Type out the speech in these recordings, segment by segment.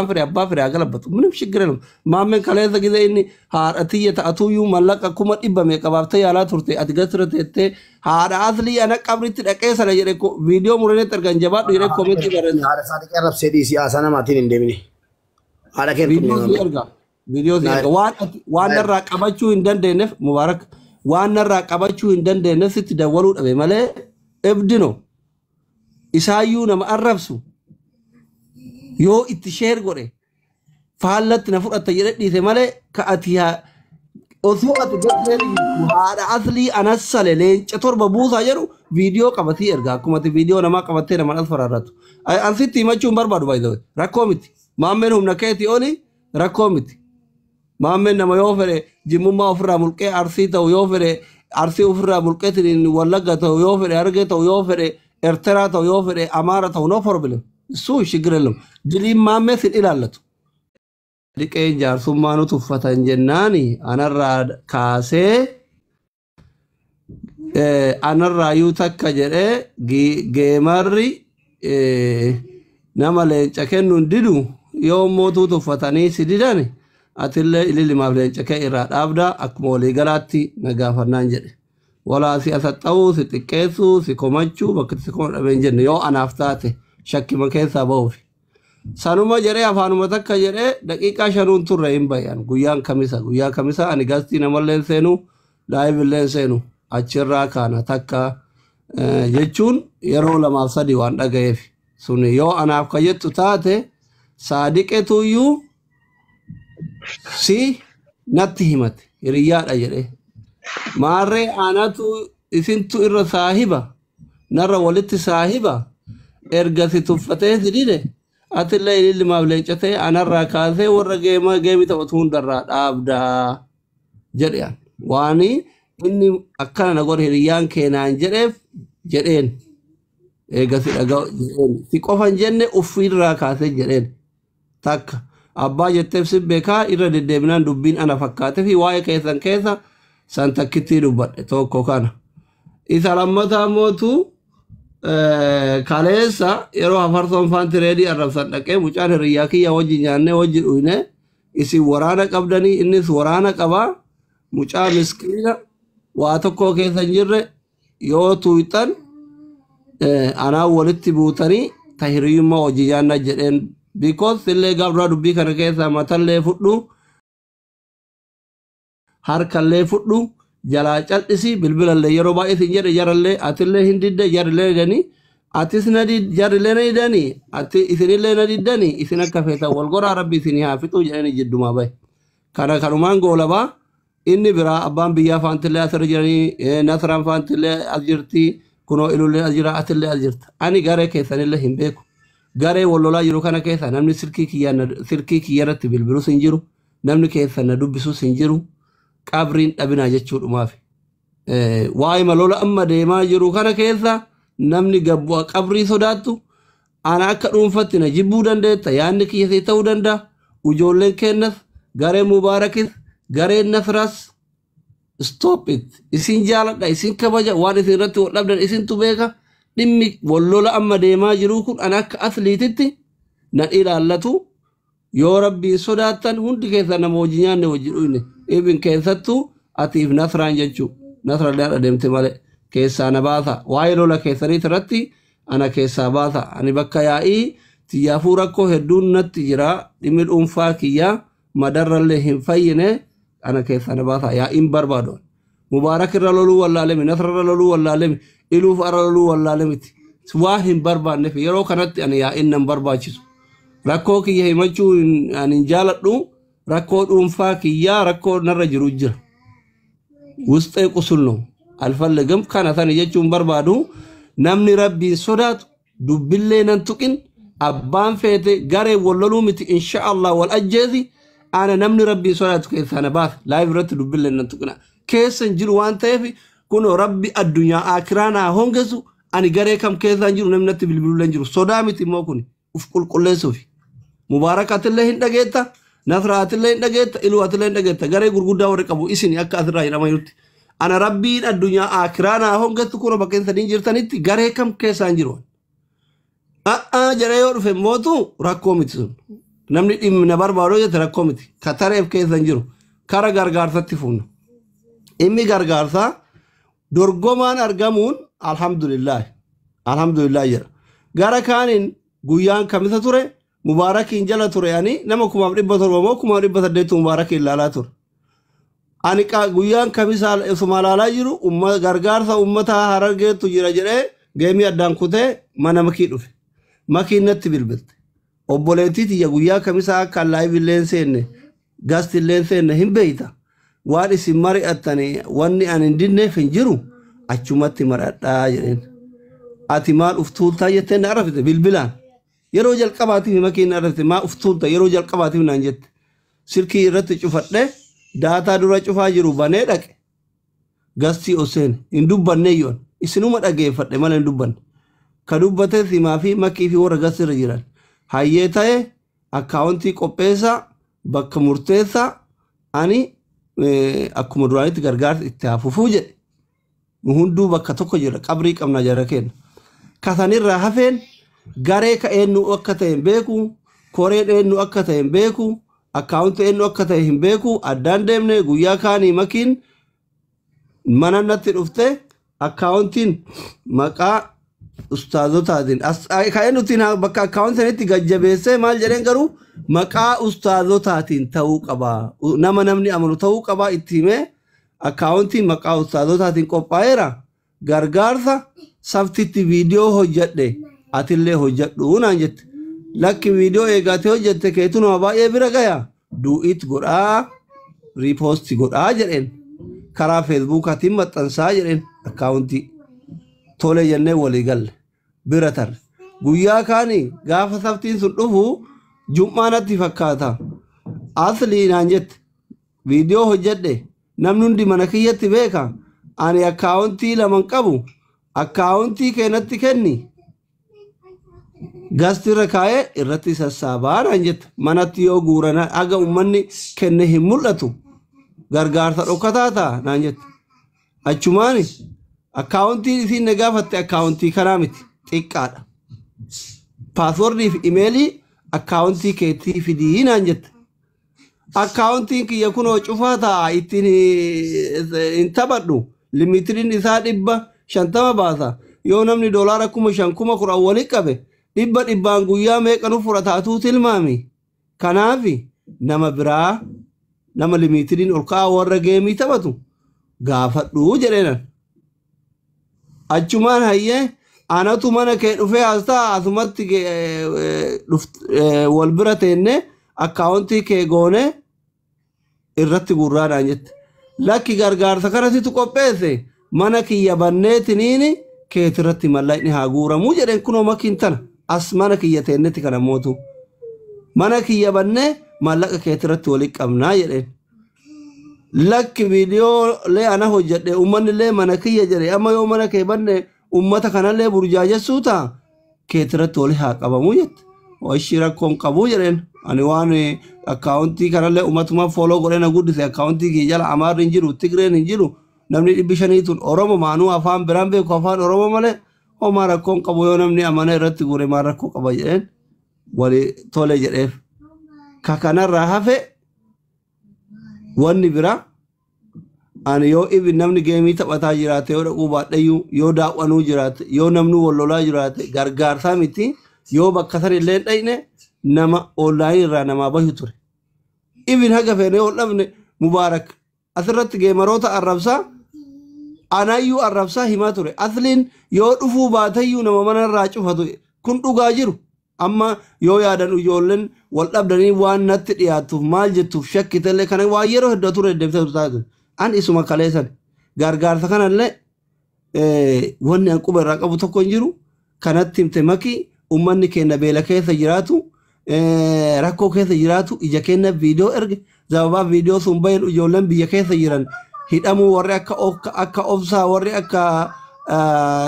فري أبا فري أغلبته من مشكلة ما من كلاه كذا إني هارتية تأتويو ملاك كومر إبا ميكابتة على ترتي أتجسرت إتة هار أصلي أنا كبرت الأكيس على يريكو فيديو مرة ترجع جواب يريكو كومنتي برنا هذا صادق أنا بسيدي سياسة أنا ما تين دمني هذا كيف فيديو سيرجع وان الرقابة إندن دينف مبارك وان الرقابة إندن دينف ستدورون أبي ماله ابدنو إسايو نما أربسو يو اتشير غوري فالت نفر التجربة دي ثمالة كأتيها أسوأ تجربة هذا أصلي أنا سالين شطور ببوس أجرو فيديو كبتي إرجع كم تي فيديو نما كبتي نما أسفر راتو أنسي تيما شومبر بارو بايدو ركومتي ما منهم نكيتي أولي ركومتي ما من نما يوفر جمو ما أفرا ملكة أرسي تو يوفر أرسي أفرا ملكة ترين ولا تو يوفر أرجع تو يوفر ارترا تو يوفر أمارة تو نوفر بلو سو شجرلهم جلي ما مثل إلى اللتو ديك جار ثم نطفة جناني أنا الراد كاسة أنا الرايو تكجرة جيماري نمالين تكن نديدو يوم موتو تفتاني سيداني أتلا اللي ما بلين تكى إراد أبدا أكملي غلاتي نجافر نانجري ولا سياسة أو ستكيسو سكوماتشو بكت سكون أبنجن يو أنا أفتاته شكي مكيسا بوفي سانوما جري أفانوما تكا جري دقيقة شنون ترين بيان غيان كميسا أني غاستي نمالين سينو لايف اللين سينو أجرا كانا تكا جيشون يرو لما صدي وان دقايفي سوني يو أنا أفكاجتو تاتي صادقتو يو سي نتهمت ريال أجري ماري أنا تو إسنتو إر صاحبة نرى ولدت صاحبة إرجعتي تفتح دينه أتلا اللي ما بلينشته أنا راكاسه ورجيما جيمي تبتون درات أبدا جريان واني إني أكان نقول هريان كينان جريف جرين إرجعتي أجا جرين تكوفن جنة أفير راكاسه جرين تك أبا جتبسي بكا إرد الدبنان دبين أنا فكاته في واي كيسا سانتا كتير بات توكو كان إذا لما تاموتو كاليسا يروح فرصون فانت ريدي الرفض لك مجان الرياكي يوجي جاني وجي الوينة إسي ورانا قبدني إنس ورانا قبا مجان مسكينة واتوكو كيسا نجر يو تويتان أنا ولدت بوتاني تهريما وجي جانا جرين because اللي قبرا دبي كان كيسا ماتالي فتلو harkallee fudhu jalaa cal'isi bilbilallee yeroo baay'ee sin jedhe jarallee atillee hin didde jarallee didanii atis na jarallee na didanii ati isinillee na didanii isin akka feetan wal goraa rabbi isin haa fixuu jedhanii jiddumaa bahe kana kanumaan goolabaa inni biraa abbaan biyyaa faantillee asirra jiranii nasraan faantillee as jirti kunoo ilullee as jira atillee as jirta ani garee keessanillee hin beeku garee wallolaa jiru kana keessa namni sirkii kiyyarratti bilbilus hin jiru namni keessan na dubbisus hin jiru qabrin dhabina jechuudha maafi waa'ee malola amma deemaa jiru kana keessa namni gabbu'a qabrii sodaattu ana akka dhuunfatti na jibbuu dandeetta yaanni kiyyasee ta'uu danda'a ujoolleen kennas garee mubaarakis garee nasras stop it isin jaaladha isin kabaja waan isin irratti wal dhabdan isintu beeka dhimmi wallola amma deemaa jiru kun ana akka asliititti na ilaallatu yoo rabbiin sodaattan hundi keessa nama wajji nyaanne wajji dhuyne ibin keessattuu atiif nasraan jechuu nasrallee adeemte malee keessaa na baasa waa'ee lola keessaniit irratti ana keessaa baasa ani bakka yaa'ii xiyyaafuu rakkoo hedduun natti jira dhimmi dhuunfaa kiyyaa madarrallee hin fayyine ana keessaa na baasa yaa'iin barbaadoon mubaarak irra loluu wallaalemi nasrarra loluu wallaalemi iluuf arra loluu wallaalemiti waa hin barbaanneef yeroo kanatti ani yaa'iin nan barbaachisu rakkoo kiyya himachuu ani jaaladhu rakkoo dhuunfaa kiyyaa rakkoo narra jiru jira wusxee qusulno alfallegam kana tani jechuun barbaadu namni rabbiin sodaatu dubbillee nan tuqin abbaan feete garee walloluu miti insha Allah wal ajjeesi ana namni rabbiin sodaatu keessaa na baasa laayif irratti dubbillee nan tuqina keessan jiru waan ta'eef kunoo rabbi addunyaa akiraa naa hongesu ani garee kam keessaan jiru namni natti bilbiluullee jiru sodaa miti immoo kun uf qulqulleessuufi mubaarakatillee hin dhageetta nasraatillee hin dhageetta iluwatillee hin dhageetta garee gurguddaa warri qabu isin akka asirraa jedhama jirutti ana rabbiin addunyaa akiraa naa hongesu kunoo bakkeen sadiin jirtanitti garee kam keessaan jiru jedhee yoo dhufe mootu rakkoo miti sun namni dhimma barbaadoo jette rakkoo miti ka tareef keessa hin jiru kara gargaarsatti fuunna inni gargaarsaa dorgomaan argamuun alhamdulillah jira gara kaaniin guyyaan kamisa ture mubaarakiin jala ture ani nama 1700 moo 1800 mubaarakiin ilaalaa ture ani guyyaan kamisa isuma ilaalaa jiru gargaarsa ummata Harargeetu jira jedhee geemii addaan kutee mana makii dhufe makiinatti bilbilte obboleettii tiyya guyyaa kamisa akka live illeen seenne gast illeen seenne hin beeyta waan isin mari'attanii wanni ani hin dinneef hin jiru achumatti maradhaa jedheen ati maal uftuultaa jettee na arrafite bilbilaan yeroo jalqabaatiif makiinna arrafite maa uftuulta yeroo jalqabaatiif naan jette silkii irratti cufadhe daataa dura cufaa jiru banee dhaqe gastii oseen hin dubbanne yoon isinuma dhageeffadhe mala hin dubbanne ka dubbate simaa fi makii fi warra gastii irra jiran hayyee ta'e akkaawuntii qopheessaa bakka murteessaa ani akkuma duraanitti gargaarsa itti hafufuu jedhe hunduu bakka tokko jira qabrii qabna jara kenna kasanirraa hafeen garee ka eenyu akka ta'e hin beeku koreen eenyu akka ta'e hin beeku akkaawunti eenyu akka ta'e hin beeku addaan deemne guyyaa kaanii makiin mana natti dhufte akkaawuntiin maqaa ustaazotaatiin ka eenyutiin bakka akkaawuntiinitti gajjabeessee maal jedheen garuu maqaa ustaazotaatiin ta'uu qabaa nama namni amanu ta'uu qabaa itti himee akkaawuntiin maqaa ustaazotaatiin qophaa'eera gargaarsa saftitti viidiyoo hojjedhe atillee hojjedhu naan jette lakki viidiyoo eegatee hojjette keetu nama baay'ee bira gaya du'it godhaa riipoosti godhaa jedheen karaa feesbuukaatiin maxxansaa jedheen akkaawuntii tole jennee walii galle bira tarre guyyaa kaanii gaafa saftiin sun dhufu jum'aanatti fakkaata aslii naan jette viidiyoo hojjedhe namni hundi mana kiyyatti beeka ani akkaawuntii laman qabu akkaawuntii keenatti kenni gastirra kaa'ee irratti sassaabaa naan jette manatti yoo guuran aga ummanni kenne hin mul'atu gargaarsa dhokkataa ta'a naan jette achumaani akkaawuntii isiin na gaafatte akkaawuntii kanaa miti xiqqaadha paaswordii fi imeelii akkaawuntii keetii fidii naan jette akkaawuntiin kiyya kunoo cufaa ta'a ittiin hin taphadhu limitiriin isaa 50 baasa yoo namni doolaara 5,000 walitti qabe 100 guyyaa meeqanu fudhataatu tilmaami kanaafi nama biraa nama limitiriin ol ka'a warra geemii taphatu gaafadhu jedheenan achumaan hayyee anatu mana kee dhufee haastaa asumatti wal bira teenne akkaawuntii kee goone irratti gurraadhaan jette lakki gargaarsa kanasitu qopheesse mana kiyya banneetiniini keetirratti mallaqni haa guuramuu jedheen kunoo makiin tana as mana kiyya teennetti kana mootu mana kiyya bannee mallaqa keetirratti walitti qabnaa jedheen lakki viidiyoo lee ana hojjedhe ummanillee mana kiyya jedhe amma yoo mana kee banne ummata kanallee burjaajessuu ta'a keetirratti wali haa qabamuu jette washii rakkoon qabuu jedheen ani waan akkaawuntii kanallee ummatuma fooloo godhee na guddise akkaawuntii kiyya jala amaarri hin jiru tigreen hin jiru namni 500 oromo maanuu afaan biraan beeku afaan oromo malee homaa rakkoon qabu yoo namni amana irratti guure maa rakkoo qaba jedheen wali tole jedheef ka kanarraa hafe wanni bira ani yoo ibi namni geemii taphataa jiraate yoo dhaquu baadhayyuu yoo daawwanuu jiraate yoo namni wallolaa jiraate gargaarsaa miti yoo bakka san illee dhayne nama online irraa namaa bahu ture ibin haga feene ol dhabne mubaarak asirratti geemaroota arrabsaa anayyuu arrabsaa himaa ture asliin yoo dhufuu baatayyuu nama manarraa cufatu kun dhugaa jiru amma yoo yaadan ijoolleen wal dhabdanii waan natti dhiyaatuuf maal jettuuf shakkitellee kana waa yeroo hedduu ture deebitee taatu an isuma kaleessan gargaarsa kanallee wanni an quba irraa qabu tokko hin jiru kanatti himte makii ummanni keenya beela keessa jiraatu rakkoo keessa jiraatu ija keenya viidiyoo erge zababaa viidiyoo sun bayan ijoolleen biyya keessa jiran hidhamuu warri akka obsaa warri akka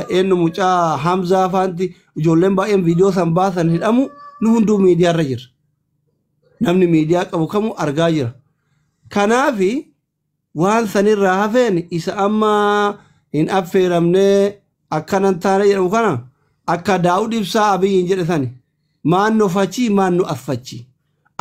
eenyu mucaa Hamzaa faanti ijoolleen baay'een viidiyoo san baasan hidhamu nu hunduu miidiyaa irra jira namni miidiyaa qabu kamu argaa jira kanaafi waan sanirraa hafeen isa amma hin affeeramnee akkanan taane jedhamu kana akka Daawud Ibsaa Abiyyiin jedhe sani maanno fachi maanno affachi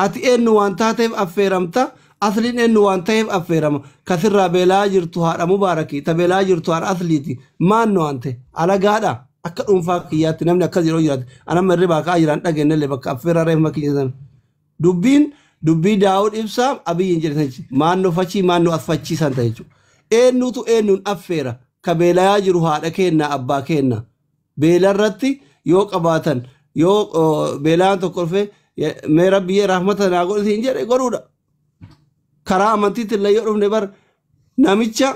ati eenyu waan taateef affeeramta asliin eenyu waan ta'eef affeerama kasirraa beelaa jirtu haadha mubaarakii ta beelaa jirtu haadha asliiti maanno ante alagaadha akka dhuunfaa kiyyaatti namni akkas yeroo jiraate anamma irribaa kaa jiraan dhageenyallee bakka affeerraa reefuma kiyya dubbii daawud ibsaa abiyyiin jedhe maanno fachii maanno asfachiisan ta'e jechuudha eenyutu eenyuun affeera ka beelaa jiru haadha keenna abbaa keenna beelarratti yoo qabaatan yoo beelaan tokko dhufee mee rabbiyyee rahmata naa godhitiin jedhe godhuudha karaa amantiitti illee yoo dhufne bar namicha